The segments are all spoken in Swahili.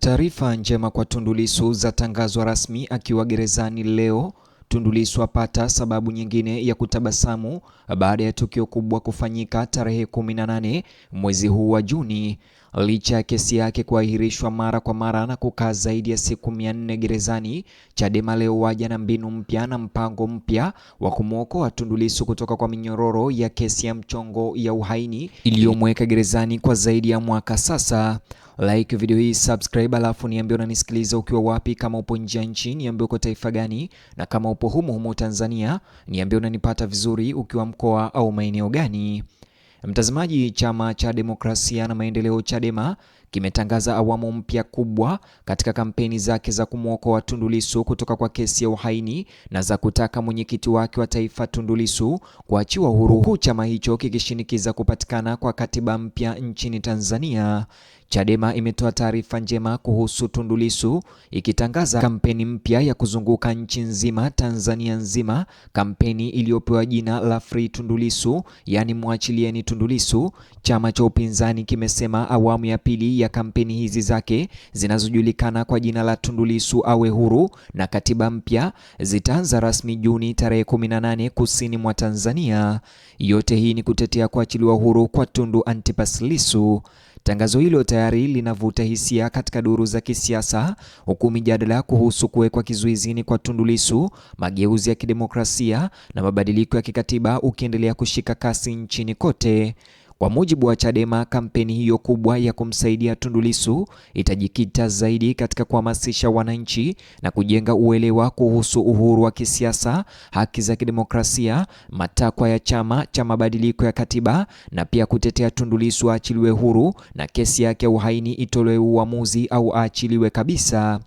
Taarifa njema kwa Tundu Lissu zatangazwa rasmi akiwa gerezani leo. Tundu Lissu apata sababu nyingine ya kutabasamu baada ya tukio kubwa kufanyika tarehe 18 mwezi huu wa Juni. Licha ya kesi yake kuahirishwa mara kwa mara na kukaa zaidi ya siku 400 gerezani, Chadema leo waja na mbinu mpya na mpango mpya wa kumwokoa Tundu Lissu kutoka kwa minyororo ya kesi ya mchongo ya uhaini iliyomweka gerezani kwa zaidi ya mwaka sasa. Like video hii, subscribe, alafu niambie unanisikiliza ukiwa wapi. Kama upo nje ya nchi niambie uko taifa gani, na kama upo humo Tanzania niambie unanipata vizuri ukiwa mkoa au maeneo gani. Mtazamaji, chama cha demokrasia na maendeleo Chadema kimetangaza awamu mpya kubwa katika kampeni zake za kumwokoa Tundu Lissu kutoka kwa kesi ya uhaini na za kutaka mwenyekiti wake wa taifa Tundu Lissu kuachiwa huru, huku chama hicho kikishinikiza kupatikana kwa katiba mpya nchini Tanzania. Chadema imetoa taarifa njema kuhusu Tundu Lissu ikitangaza kampeni mpya ya kuzunguka nchi nzima, Tanzania nzima, kampeni iliyopewa jina la Free Tundu Lissu, yani mwachilieni Tundu Lissu. Chama cha upinzani kimesema awamu ya pili ya kampeni hizi zake zinazojulikana kwa jina la Tundu Lissu awe huru na katiba mpya zitaanza rasmi Juni tarehe 18 kusini mwa Tanzania. Yote hii ni kutetea kuachiliwa huru kwa Tundu Antipas Lissu. Tangazo hilo tayari linavuta hisia katika duru za kisiasa, huku mijadala kuhusu kuwekwa kizuizini kwa Tundu Lissu, mageuzi ya kidemokrasia na mabadiliko ya kikatiba ukiendelea kushika kasi nchini kote. Kwa mujibu wa Chadema, kampeni hiyo kubwa ya kumsaidia Tundu Lissu itajikita zaidi katika kuhamasisha wananchi na kujenga uelewa kuhusu uhuru wa kisiasa, haki za kidemokrasia, matakwa ya chama cha mabadiliko ya katiba, na pia kutetea Tundu Lissu aachiliwe huru na kesi yake ya uhaini itolewe uamuzi au aachiliwe kabisa.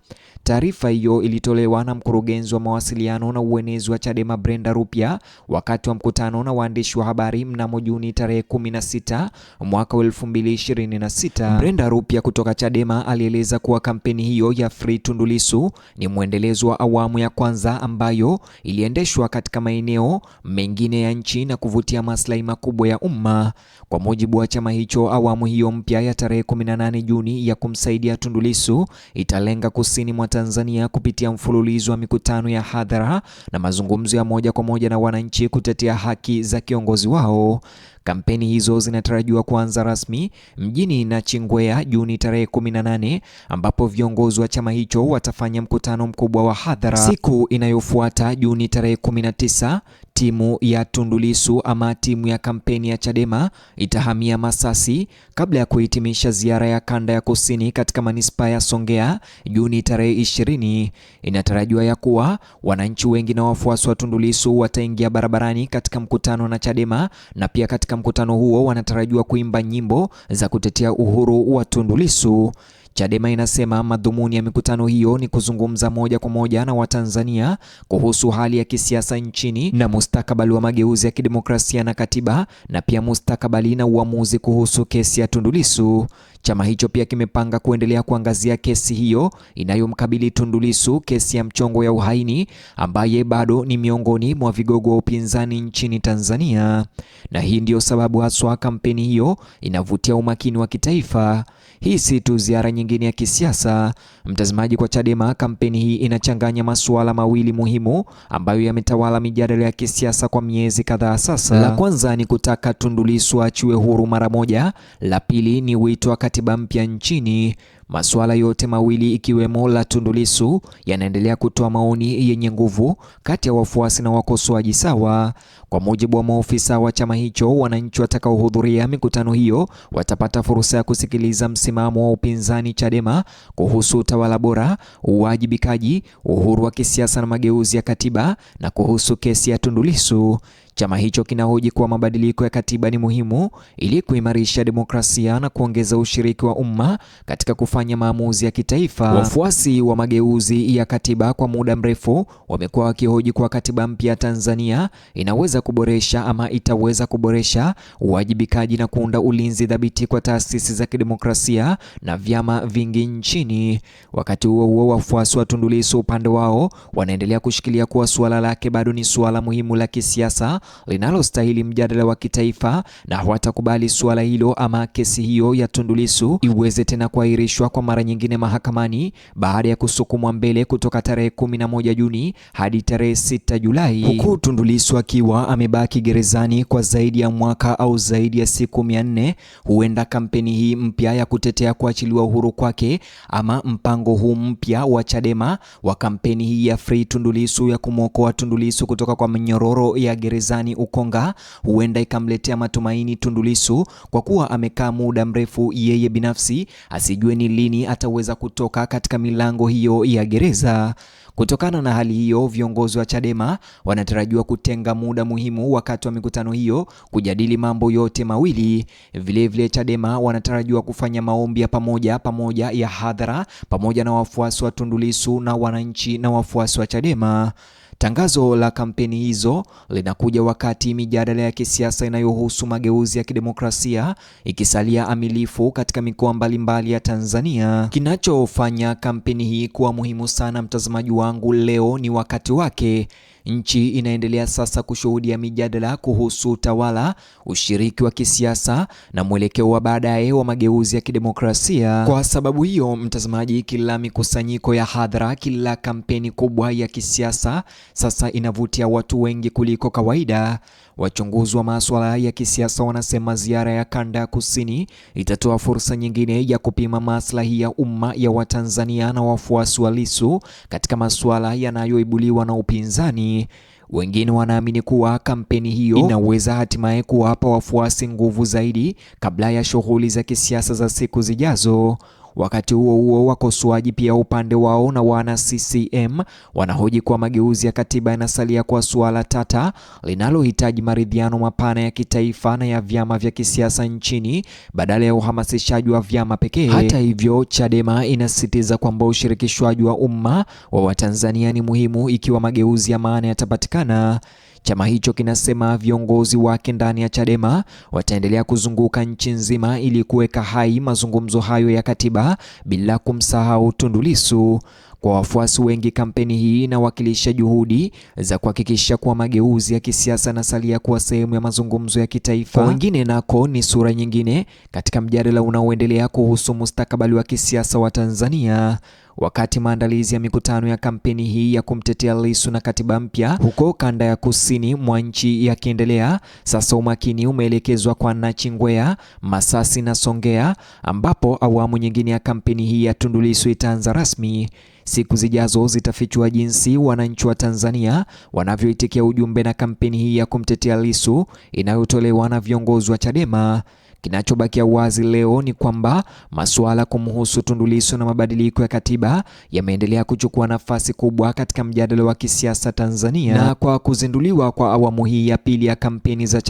Taarifa hiyo ilitolewa na mkurugenzi wa mawasiliano na uenezi wa Chadema Brenda Rupia wakati wa mkutano na waandishi wa habari mnamo Juni tarehe 16 mwaka 2026. Brenda Rupia kutoka Chadema alieleza kuwa kampeni hiyo ya Free Tundu Lissu ni mwendelezo wa awamu ya kwanza ambayo iliendeshwa katika maeneo mengine ya nchi na kuvutia maslahi makubwa ya umma. Kwa mujibu wa chama hicho, awamu hiyo mpya ya tarehe 18 Juni ya kumsaidia Tundu Lissu italenga kusini mwa Tanzania kupitia mfululizo wa mikutano ya hadhara na mazungumzo ya moja kwa moja na wananchi kutetea haki za kiongozi wao. Kampeni hizo zinatarajiwa kuanza rasmi mjini Nachingwea Juni tarehe 18, ambapo viongozi wa chama hicho watafanya mkutano mkubwa wa hadhara. Siku inayofuata Juni tarehe 19, timu ya Tundu Lissu ama timu ya kampeni ya Chadema itahamia Masasi kabla ya kuhitimisha ziara ya kanda ya kusini katika manispaa ya Songea Juni tarehe 20. Inatarajiwa ya kuwa wananchi wengi na wafuasi wa Tundu Lissu wataingia barabarani katika mkutano na Chadema, na pia katika mkutano huo wanatarajiwa kuimba nyimbo za kutetea uhuru wa Tundu Lissu. Chadema inasema madhumuni ya mikutano hiyo ni kuzungumza moja kwa moja na Watanzania kuhusu hali ya kisiasa nchini na mustakabali wa mageuzi ya kidemokrasia na katiba, na pia mustakabali na uamuzi kuhusu kesi ya Tundu Lissu. Chama hicho pia kimepanga kuendelea kuangazia kesi hiyo inayomkabili Tundu Lissu, kesi ya mchongo ya uhaini, ambaye bado ni miongoni mwa vigogo wa upinzani nchini Tanzania. Na hii ndiyo sababu haswa kampeni hiyo inavutia umakini wa kitaifa. Hii si tu ziara nyingine ya kisiasa, mtazamaji. Kwa Chadema, kampeni hii inachanganya masuala mawili muhimu ambayo yametawala mijadala ya kisiasa kwa miezi kadhaa sasa. La kwanza ni kutaka Tundu Lissu achiwe huru mara moja. La pili ni wito wa katiba mpya nchini. Masuala yote mawili ikiwemo la Tundu Lissu yanaendelea kutoa maoni yenye nguvu kati ya wafuasi na wakosoaji sawa. Kwa mujibu wa maofisa wa chama hicho, wananchi watakaohudhuria mikutano hiyo watapata fursa ya kusikiliza msimamo wa upinzani Chadema kuhusu utawala bora, uwajibikaji, uhuru wa kisiasa na mageuzi ya katiba, na kuhusu kesi ya Tundu Lissu. Chama hicho kinahoji kuwa mabadiliko ya katiba ni muhimu ili kuimarisha demokrasia na kuongeza ushiriki wa umma katika kufanya maamuzi ya kitaifa. Wafuasi wa mageuzi ya katiba kwa muda mrefu wamekuwa wakihoji kuwa katiba mpya ya Tanzania inaweza kuboresha ama itaweza kuboresha uwajibikaji na kuunda ulinzi thabiti kwa taasisi za kidemokrasia na vyama vingi nchini. Wakati huo huo, wafuasi wa Tundu Lissu upande wao wanaendelea kushikilia kuwa suala lake bado ni suala muhimu la kisiasa linalostahili mjadala wa kitaifa na hawatakubali suala hilo ama kesi hiyo ya Tundu Lissu iweze tena kuahirishwa kwa mara nyingine mahakamani baada ya kusukumwa mbele kutoka tarehe 11 Juni hadi tarehe 6 Julai, huku Tundu Lissu akiwa amebaki gerezani kwa zaidi ya mwaka au zaidi ya siku 400. Huenda kampeni hii mpya ya kutetea kuachiliwa uhuru kwake ama mpango huu mpya wa Chadema wa kampeni hii ya Free Tundu Lissu ya kumwokoa Tundu Lissu kutoka kwa minyororo ya gerezani Ukonga huenda ikamletea matumaini Tundu Lissu, kwa kuwa amekaa muda mrefu yeye binafsi asijue ni lini ataweza kutoka katika milango hiyo ya gereza. Kutokana na hali hiyo, viongozi wa Chadema wanatarajiwa kutenga muda muhimu wakati wa mikutano hiyo kujadili mambo yote mawili. Vilevile Chadema wanatarajiwa kufanya maombi ya pamoja ya hadhara pamoja na wafuasi wa Tundu Lissu na wananchi na wafuasi wa Chadema. Tangazo la kampeni hizo linakuja wakati mijadala ya kisiasa inayohusu mageuzi ya kidemokrasia ikisalia amilifu katika mikoa mbalimbali ya Tanzania. Kinachofanya kampeni hii kuwa muhimu sana, mtazamaji wangu, leo ni wakati wake. Nchi inaendelea sasa kushuhudia mijadala kuhusu utawala, ushiriki wa kisiasa na mwelekeo wa baadaye wa mageuzi ya kidemokrasia. Kwa sababu hiyo, mtazamaji, kila mikusanyiko ya hadhara, kila kampeni kubwa ya kisiasa sasa inavutia watu wengi kuliko kawaida. Wachunguzi wa masuala ya kisiasa wanasema ziara ya kanda ya kusini itatoa fursa nyingine ya kupima maslahi ya umma ya Watanzania na wafuasi wa Lissu katika masuala yanayoibuliwa na upinzani. Wengine wanaamini kuwa kampeni hiyo inaweza hatimaye kuwapa wafuasi nguvu zaidi kabla ya shughuli za kisiasa za siku zijazo. Wakati huo huo, wakosoaji pia upande wao na wana CCM wanahoji kuwa mageuzi ya katiba yanasalia kwa suala tata linalohitaji maridhiano mapana ya kitaifa na ya vyama vya kisiasa nchini badala ya uhamasishaji wa vyama pekee. Hata hivyo, Chadema inasisitiza kwamba ushirikishwaji wa umma wa Watanzania ni muhimu ikiwa mageuzi ya maana yatapatikana. Chama hicho kinasema viongozi wake ndani ya Chadema wataendelea kuzunguka nchi nzima ili kuweka hai mazungumzo hayo ya katiba bila kumsahau Tundu Lissu. Kwa wafuasi wengi, kampeni hii inawakilisha juhudi za kuhakikisha kuwa mageuzi ya kisiasa yanasalia kuwa sehemu ya mazungumzo ya kitaifa. Kwa wengine nako ni sura nyingine katika mjadala unaoendelea kuhusu mustakabali wa kisiasa wa Tanzania. Wakati maandalizi ya mikutano ya kampeni hii ya kumtetea Lissu na katiba mpya huko kanda ya kusini mwa nchi yakiendelea, sasa umakini umeelekezwa kwa Nachingwea, Masasi na Songea, ambapo awamu nyingine ya kampeni hii ya Tundu Lissu itaanza rasmi. Siku zijazo zitafichua jinsi wananchi wa Tanzania wanavyoitikia ujumbe na kampeni hii ya kumtetea Lissu inayotolewa na viongozi wa Chadema. Kinachobakia wazi leo ni kwamba masuala kumhusu Tundu Lissu na mabadiliko ya katiba yameendelea kuchukua nafasi kubwa katika mjadala wa kisiasa Tanzania. Na kwa kuzinduliwa kwa awamu hii ya pili ya kampeni za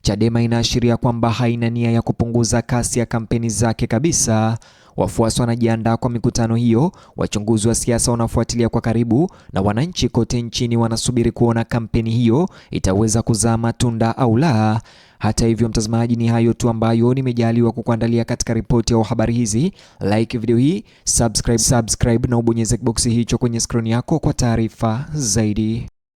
Chadema inaashiria kwamba haina nia ya kupunguza kasi ya kampeni zake kabisa. Wafuasi wanajiandaa kwa mikutano hiyo, wachunguzi wa siasa wanafuatilia kwa karibu, na wananchi kote nchini wanasubiri kuona kampeni hiyo itaweza kuzaa matunda au la. Hata hivyo, mtazamaji, ni hayo tu ambayo nimejaliwa kukuandalia katika ripoti ya habari hizi. Like video hii, subscribe na ubonyeze kiboksi hicho kwenye screen yako kwa taarifa zaidi.